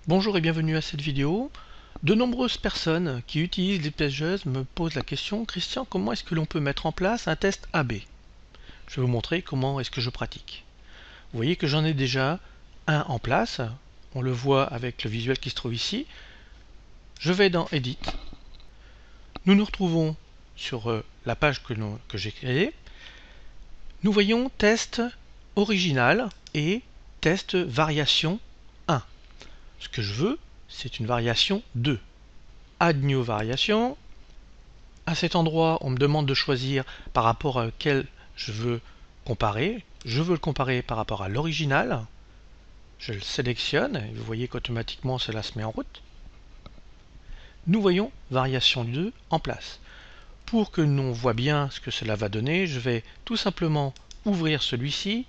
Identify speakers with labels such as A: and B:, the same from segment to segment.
A: Bonjour et bienvenue à cette vidéo. De nombreuses personnes qui utilisent Lead Pages me posent la question: Christian, comment est-ce que l'on peut mettre en place un test AB? Je vais vous montrer comment est-ce que je pratique. Vous voyez que j'en ai déjà un en place. On le voit avec le visuel qui se trouve ici. Je vais dans Edit. Nous nous retrouvons sur la page que j'ai créée. Nous voyons test original et test variation 1. Ce que je veux, c'est une variation 2. Add new variation. À cet endroit, on me demande de choisir par rapport à lequel je veux comparer. Je veux le comparer par rapport à l'original. Je le sélectionne et vous voyez qu'automatiquement cela se met en route. Nous voyons variation 2 en place. Pour que l'on voit bien ce que cela va donner, je vais tout simplement ouvrir celui-ci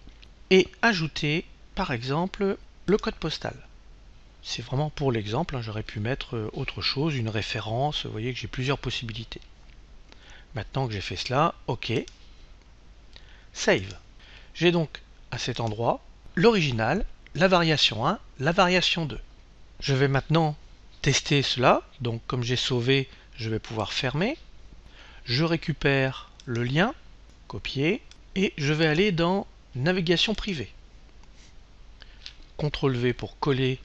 A: et ajouter par exemple le code postal. C'est vraiment pour l'exemple, j'aurais pu mettre autre chose, une référence, vous voyez que j'ai plusieurs possibilités. Maintenant que j'ai fait cela, OK. Save. J'ai donc à cet endroit l'original, la variation 1, la variation 2. Je vais maintenant tester cela, donc comme j'ai sauvé, je vais pouvoir fermer. Je récupère le lien, copier, et je vais aller dans navigation privée. CTRL V pour coller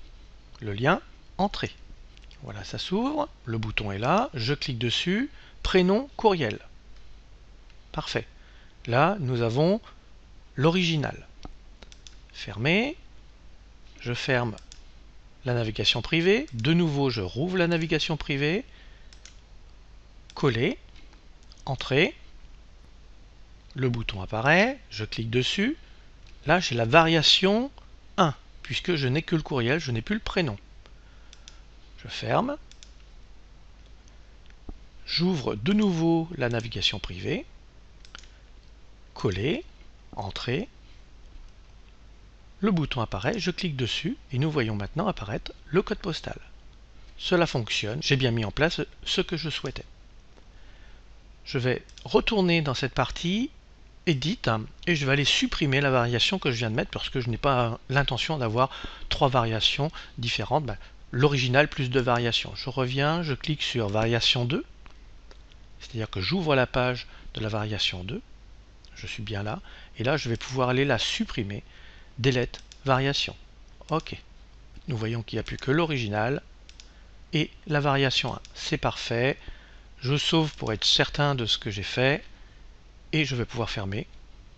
A: le lien, entrée. Voilà, ça s'ouvre, le bouton est là, je clique dessus, prénom, courriel. Parfait. Là, nous avons l'original. Fermé, je ferme la navigation privée, de nouveau je rouvre la navigation privée, coller, entrée, le bouton apparaît, je clique dessus, là j'ai la variation 1, puisque je n'ai que le courriel, je n'ai plus le prénom. Je ferme, j'ouvre de nouveau la navigation privée, coller, entrée, le bouton apparaît, je clique dessus et nous voyons maintenant apparaître le code postal. Cela fonctionne, j'ai bien mis en place ce que je souhaitais. Je vais retourner dans cette partie Edit et je vais aller supprimer la variation que je viens de mettre parce que je n'ai pas l'intention d'avoir 3 variations différentes. L'original plus 2 variations. Je reviens, je clique sur variation 2, c'est-à-dire que j'ouvre la page de la variation 2. Je suis bien là et là je vais pouvoir aller la supprimer. Delete variation. OK. Nous voyons qu'il n'y a plus que l'original et la variation 1. C'est parfait. Je sauve pour être certain de ce que j'ai fait et je vais pouvoir fermer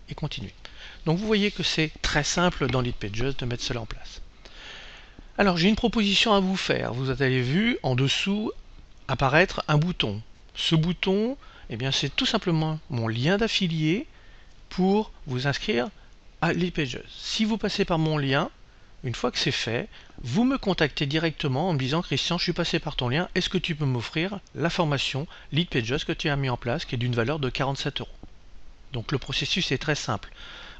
A: et continuer. Donc vous voyez que c'est très simple dans Lead Pages de mettre cela en place. Alors j'ai une proposition à vous faire. Vous avez vu en dessous apparaître un bouton. Ce bouton, eh bien, c'est tout simplement mon lien d'affilié pour vous inscrire à Lead Pages. Si vous passez par mon lien, une fois que c'est fait, vous me contactez directement en me disant: Christian, je suis passé par ton lien, est-ce que tu peux m'offrir la formation Lead Pages que tu as mis en place, qui est d'une valeur de 47 €. Donc le processus est très simple.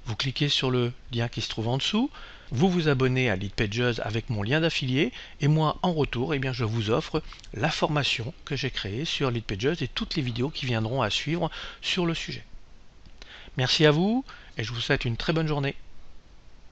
A: Vous cliquez sur le lien qui se trouve en dessous, vous vous abonnez à Lead Pages avec mon lien d'affilié, et moi en retour, eh bien, je vous offre la formation que j'ai créée sur Lead Pages et toutes les vidéos qui viendront à suivre sur le sujet. Merci à vous et je vous souhaite une très bonne journée.